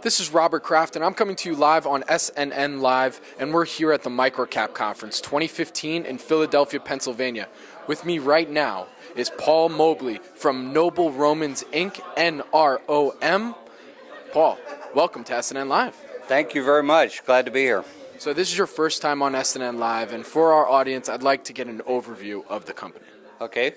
This is Robert Kraft, and I'm coming to you live on SNNLive, and we're here at the MicroCap Conference 2015 in Philadelphia, Pennsylvania. With me right now is Paul Mobley from Noble Romans Inc., NROM. Paul, welcome to SNNLive. Thank you very much. Glad to be here. So this is your first time on SNNLive, and for our audience, I'd like to get an overview of the company. Okay.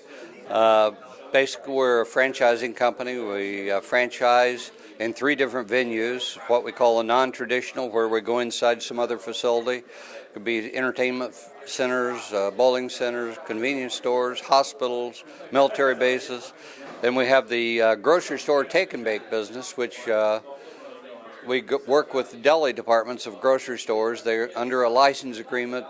Basically, we're a franchising company. We franchise in 3 different venues, what we call a non-traditional, where we go inside some other facility. It could be entertainment centers, bowling centers, convenience stores, hospitals, military bases. Then we have the grocery store take and bake business, which we work with the deli departments of grocery stores. They're under a license agreement.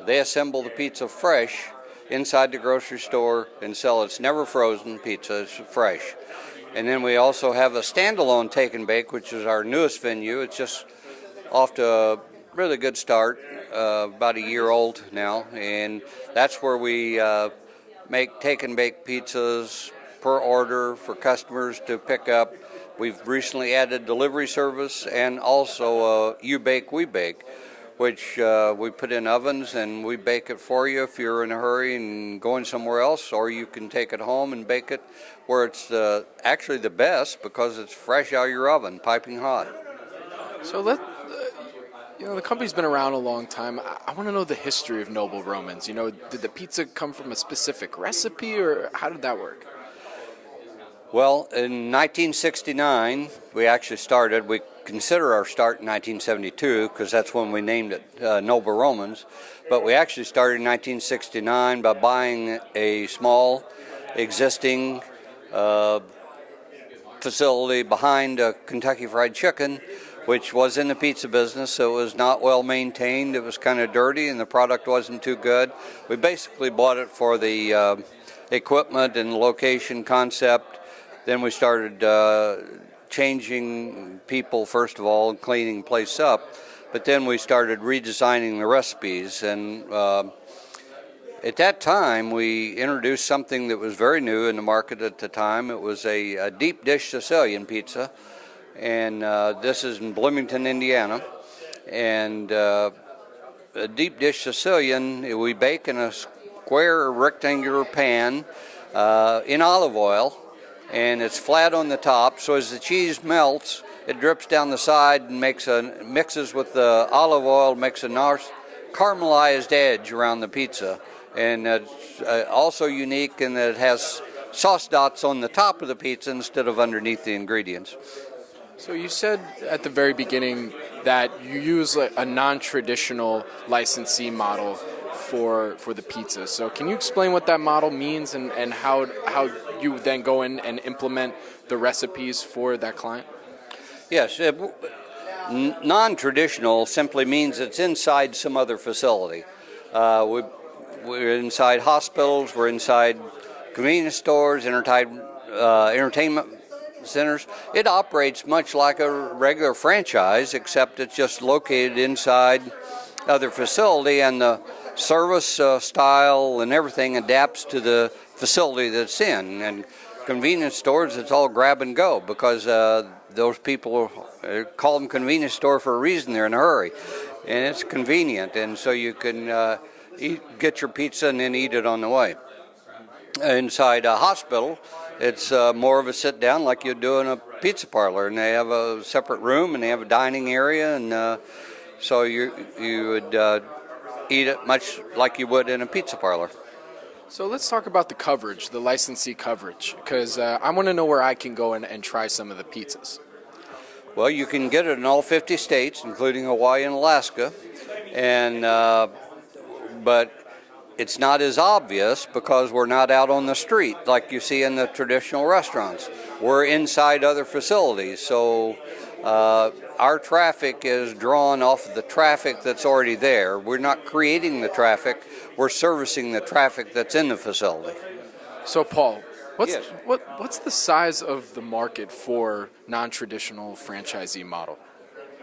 They assemble the pizza fresh inside the grocery store and sell. It's never frozen pizza, it's fresh. And then we also have a standalone take and bake, which is our newest venue. It's just off to a really good start, about a year old now, and that's where we make take and bake pizzas per order for customers to pick up. We've recently added delivery service and also You Bake, We Bake, which we put in ovens and we bake it for you if you're in a hurry and going somewhere else, or you can take it home and bake it where it's actually the best because it's fresh out of your oven, piping hot. So the company's been around a long time. I want to know the history of Noble Romans. Did the pizza come from a specific recipe, or how did that work? Well, in 1969, we actually started. We consider our start in 1972 because that's when we named it Noble Romans. But we actually started in 1969 by buying a small existing facility behind Kentucky Fried Chicken, which was in the pizza business. It was not well maintained. It was kind of dirty, and the product wasn't too good. We basically bought it for the equipment and location concept. Then we started changing people, first of all, and cleaning the place up. But then we started redesigning the recipes. And at that time, we introduced something that was very new in the market at the time. It was a deep dish Sicilian pizza. And this is in Bloomington, Indiana. And a deep dish Sicilian, we bake in a square rectangular pan in olive oil. And it's flat on the top, so as the cheese melts, it drips down the side and mixes with the olive oil, makes a nice caramelized edge around the pizza. And it's also unique in that it has sauce dots on the top of the pizza instead of underneath the ingredients. So you said at the very beginning that you use a non-traditional licensee model for the pizza. So can you explain what that model means and how you then go in and implement the recipes for that client? Yes. Non-traditional simply means it's inside some other facility. We're inside hospitals, we're inside convenience stores, entertainment centers. It operates much like a regular franchise, except it's just located inside other facility, and the service style and everything adapts to the facility that's in. And convenience stores, it's all grab and go because those people call them convenience store for a reason. They're in a hurry, and it's convenient, and so you can get your pizza and then eat it on the way. Inside a hospital, it's more of a sit down like you'd do in a pizza parlor, and they have a separate room and they have a dining area, and so you would eat it much like you would in a pizza parlor. So let's talk about the coverage, the licensee coverage, because I want to know where I can go and try some of the pizzas. Well, you can get it in all 50 states, including Hawaii and Alaska, and but it's not as obvious because we're not out on the street like you see in the traditional restaurants. We're inside other facilities, so our traffic is drawn off of the traffic that's already there. We're not creating the traffic, we're servicing the traffic that's in the facility. So Paul, Yes. what's the size of the market for non-traditional franchisee model?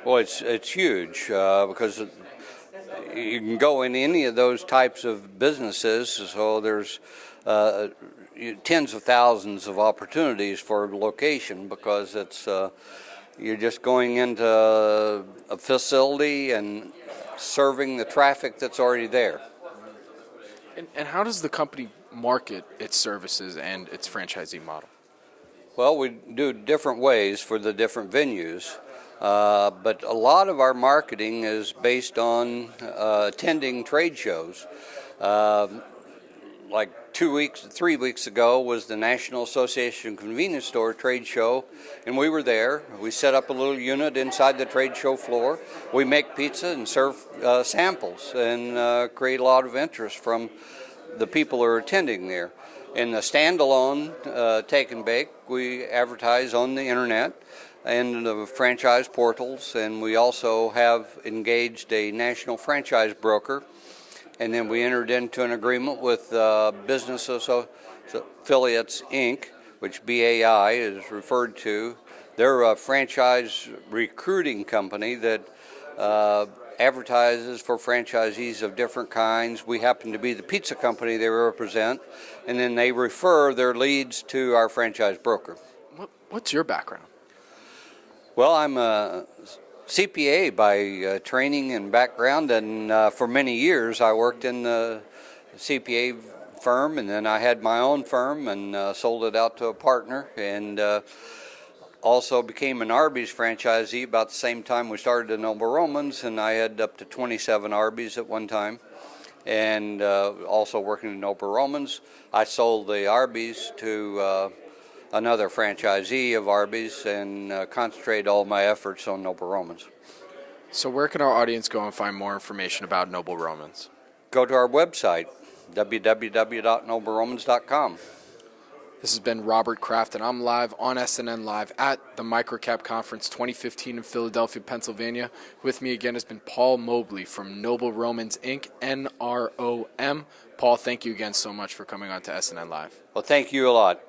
Well, it's huge because you can go in any of those types of businesses, so there's tens of thousands of opportunities for location because it's You're just going into a facility and serving the traffic that's already there. And how does the company market its services and its franchisee model? Well, we do different ways for the different venues, but a lot of our marketing is based on attending trade shows. Like 3 weeks ago was the National Association of Convenience Store trade show, and we were there. We set up a little unit inside the trade show floor. We make pizza and serve samples and create a lot of interest from the people who are attending there. In the standalone take and bake, we advertise on the internet and the franchise portals, and we also have engaged a national franchise broker. And then we entered into an agreement with Business Affiliates, Inc., which BAI is referred to. They're a franchise recruiting company that advertises for franchisees of different kinds. We happen to be the pizza company they represent, and then they refer their leads to our franchise broker. What's your background? Well, I'm a CPA by training and background, and for many years I worked in the CPA firm, and then I had my own firm and sold it out to a partner, and also became an Arby's franchisee about the same time we started the Noble Romans, and I had up to 27 Arby's at one time, and also working in Noble Romans. I sold the Arby's to another franchisee of Arby's and concentrated all my efforts on Noble Romans. So where can our audience go and find more information about Noble Romans? Go to our website, www.nobleromans.com. This has been Robert Kraft, and I'm live on SNN Live at the MicroCap Conference 2015 in Philadelphia, Pennsylvania. With me again has been Paul Mobley from Noble Romans, Inc., NROM. Paul, thank you again so much for coming on to SNN Live. Well, thank you a lot.